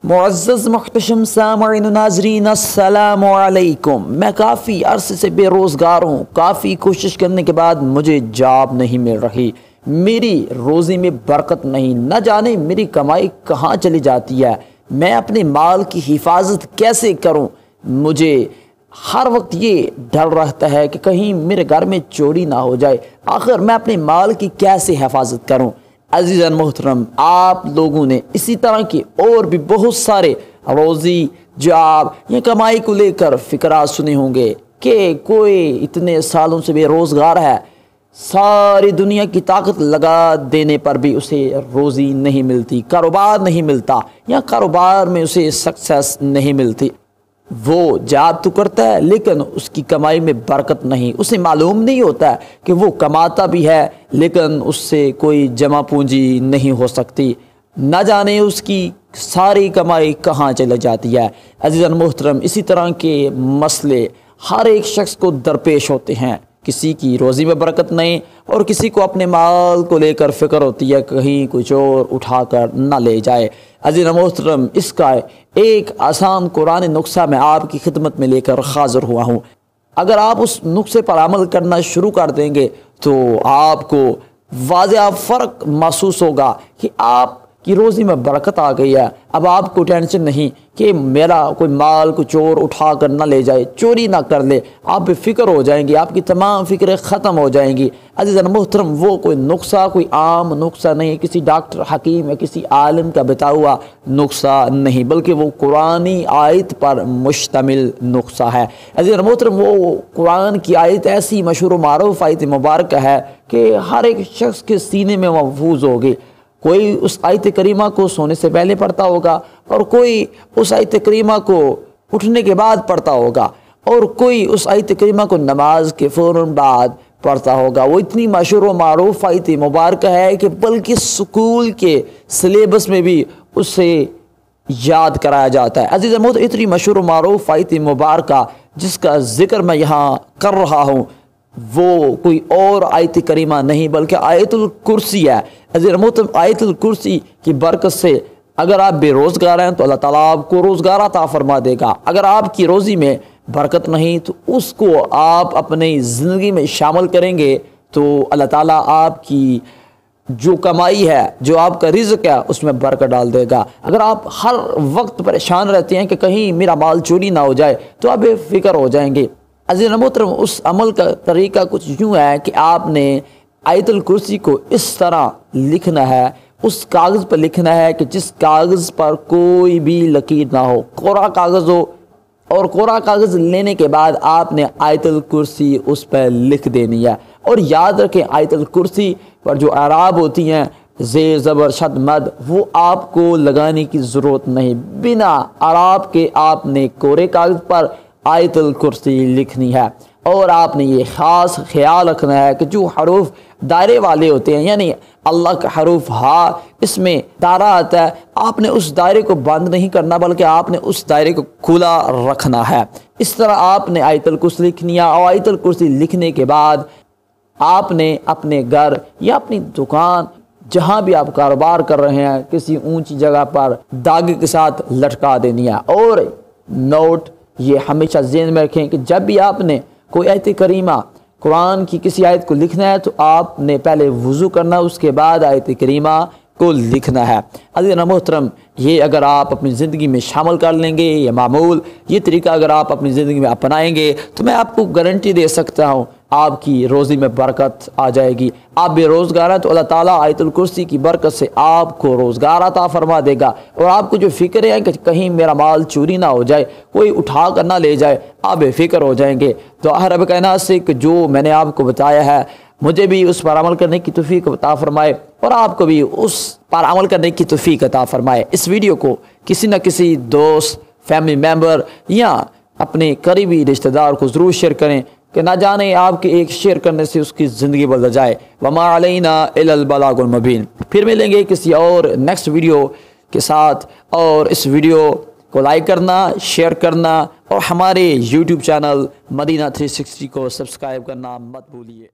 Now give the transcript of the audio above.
معزز محتشم سامعین و ناظرین السلام علیکم۔ میں کافی عرصے سے بے روزگار ہوں۔ کافی کوشش کرنے کے بعد مجھے جاب نہیں مل رہی، میری روزی میں برکت نہیں، نہ جانے میری کمائی کہاں چلی جاتی ہے، میں اپنے مال کی حفاظت کیسے کروں۔ مجھے ہر وقت یہ ڈر رہتا ہے کہ کہیں میرے گھر میں چوری نہ ہو جائے، آخر میں اپنے مال کی کیسے حفاظت کروں۔ عزیزان محترم، آپ لوگوں نے اسی طرح کے اور بھی بہت سارے روزی، جاب یا کمائی کو لے کر فکرات سنے ہوں گے کہ کوئی اتنے سالوں سے بے روزگار ہے، ساری دنیا کی طاقت لگا دینے پر بھی اسے روزی نہیں ملتی، کاروبار نہیں ملتا یا کاروبار میں اسے سکسیس نہیں ملتی۔ وہ جاب تو کرتا ہے لیکن اس کی کمائی میں برکت نہیں، اسے معلوم نہیں ہوتا ہے کہ وہ کماتا بھی ہے لیکن اس سے کوئی جمع پونجی نہیں ہو سکتی، نہ جانے اس کی ساری کمائی کہاں چلی جاتی ہے۔ عزیزان محترم، اسی طرح کے مسئلے ہر ایک شخص کو درپیش ہوتے ہیں، کسی کی روزی میں برکت نہیں اور کسی کو اپنے مال کو لے کر فکر ہوتی ہے کہیں کچھ اور اٹھا کر نہ لے جائے۔ عزیز محترم، اس کا ایک آسان قرآن نسخہ میں آپ کی خدمت میں لے کر حاضر ہوا ہوں۔ اگر آپ اس نسخے پر عمل کرنا شروع کر دیں گے تو آپ کو واضح فرق محسوس ہوگا کہ آپ کی روزی میں برکت آ گئی ہے۔ اب آپ کو ٹینشن نہیں کہ میرا کوئی مال کو چور اٹھا کر نہ لے جائے، چوری نہ کر لے، آپ بے فکر ہو جائیں گے، آپ کی تمام فکریں ختم ہو جائیں گی۔ عزیزان محترم، وہ کوئی نسخہ کوئی عام نسخہ نہیں، کسی ڈاکٹر، حکیم یا کسی عالم کا بتایا ہوا نسخہ نہیں، بلکہ وہ قرآنی آیت پر مشتمل نسخہ ہے۔ عزیزان محترم، وہ قرآن کی آیت ایسی مشہور و معروف آیت مبارکہ ہے کہ ہر ایک شخص کے سینے میں محفوظ ہوگی۔ کوئی اس آیت کریمہ کو سونے سے پہلے پڑھتا ہوگا اور کوئی اس آیت کریمہ کو اٹھنے کے بعد پڑھتا ہوگا اور کوئی اس آیت کریمہ کو نماز کے فوراً بعد پڑھتا ہوگا۔ وہ اتنی مشہور و معروف آیت مبارکہ ہے کہ بلکہ اسکول کے سلیبس میں بھی اسے یاد کرایا جاتا ہے۔ عزیز محترم، اتنی مشہور و معروف آیت مبارکہ جس کا ذکر میں یہاں کر رہا ہوں وہ کوئی اور آیت کریمہ نہیں بلکہ آیت الکرسی ہے۔ عزیز محترم، آیت الکرسی کی برکت سے اگر آپ بے روزگار ہیں تو اللہ تعالیٰ آپ کو روزگار عطا فرما دے گا۔ اگر آپ کی روزی میں برکت نہیں تو اس کو آپ اپنی زندگی میں شامل کریں گے تو اللہ تعالیٰ آپ کی جو کمائی ہے، جو آپ کا رزق ہے، اس میں برکت ڈال دے گا۔ اگر آپ ہر وقت پریشان رہتے ہیں کہ کہیں میرا مال چوری نہ ہو جائے تو آپ بے فکر ہو جائیں گے۔ عزیز محترم، اس عمل کا طریقہ کچھ یوں ہے کہ آپ نے آیت الکرسی کو اس طرح لکھنا ہے، اس کاغذ پر لکھنا ہے کہ جس کاغذ پر کوئی بھی لکیر نہ ہو، کوڑا کاغذ ہو، اور کوڑا کاغذ لینے کے بعد آپ نے آیت الکرسی اس پر لکھ دینی ہے۔ اور یاد رکھیں، آیت الکرسی پر جو اعراب ہوتی ہیں، زیر زبر شد مد، وہ آپ کو لگانے کی ضرورت نہیں، بنا اعراب کے آپ نے کوڑے کاغذ پر آیت الکرسی لکھنی ہے۔ اور آپ نے یہ خاص خیال رکھنا ہے کہ جو حروف دائرے والے ہوتے ہیں، یعنی اللہ کا حروف ہا، اس میں دائرہ آتا ہے، آپ نے اس دائرے کو بند نہیں کرنا بلکہ آپ نے اس دائرے کو کھلا رکھنا ہے۔ اس طرح آپ نے آیت الکرسی لکھنی ہے اور آیت الکرسی لکھنے کے بعد آپ نے اپنے گھر یا اپنی دکان، جہاں بھی آپ کاروبار کر رہے ہیں، کسی اونچی جگہ پر داغے کے ساتھ لٹکا دینی ہے۔ اور نوٹ یہ ہمیشہ ذہن میں رکھیں کہ جب بھی آپ نے کوئی آیت کریمہ قرآن کی کسی آیت کو لکھنا ہے تو آپ نے پہلے وضو کرنا، اس کے بعد آیت کریمہ کو لکھنا ہے۔ عزیز محترم، یہ اگر آپ اپنی زندگی میں شامل کر لیں گے، یہ معمول، یہ طریقہ اگر آپ اپنی زندگی میں اپنائیں گے تو میں آپ کو گارنٹی دے سکتا ہوں آپ کی روزی میں برکت آ جائے گی۔ آپ بے روزگار ہیں تو اللہ تعالیٰ آیت الکرسی کی برکت سے آپ کو روزگار عطا فرما دے گا، اور آپ کو جو فکر ہے کہ کہیں میرا مال چوری نہ ہو جائے، کوئی اٹھا کر نہ لے جائے، آپ بے فکر ہو جائیں گے۔ تو رب کائنات سے کہ جو میں نے آپ کو بتایا ہے مجھے بھی اس پر عمل کرنے کی توفیق عطا فرمائے اور آپ کو بھی اس پر عمل کرنے کی توفیق عطا فرمائے۔ اس ویڈیو کو کسی نہ کسی دوست، فیملی ممبر یا اپنے قریبی رشتہ دار کو ضرور شیئر کریں کہ نہ جانے آپ کے ایک شیئر کرنے سے اس کی زندگی بدل جائے۔ وما علینا الا البلاغ المبین۔ پھر ملیں گے کسی اور نیکسٹ ویڈیو کے ساتھ، اور اس ویڈیو کو لائک کرنا، شیئر کرنا اور ہمارے یوٹیوب چینل مدینہ 360 کو سبسکرائب کرنا مت بھولیے۔